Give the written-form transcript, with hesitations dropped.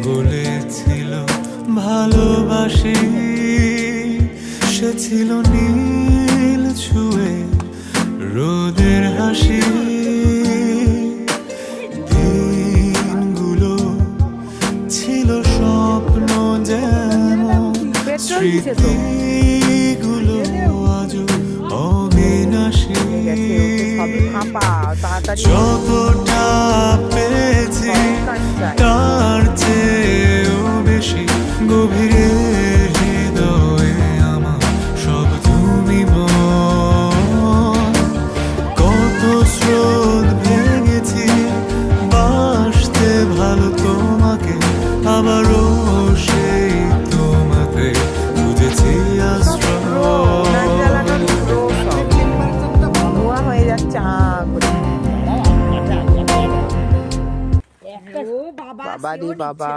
বলেছিল ভালোবাসি, সে ছিল নীল ছুঁয়ে রোদের হাসি। দিনগুলো ছিল স্বপ্ন যেমন, স্মৃতিগুলো আজও অবিনাশী। যতটা পেয়েছি তার চেয়েও বেশি গভীরে হৃদয়ে আমার সব তুমি মন। কত স্রোত ভেঙেছি বাসতে ভালো তোমাকে, আবারও সেই তোমাতে খুঁজেছি আশ্রয়। হয়ে যাচ্ছে বাবা রে বাবা।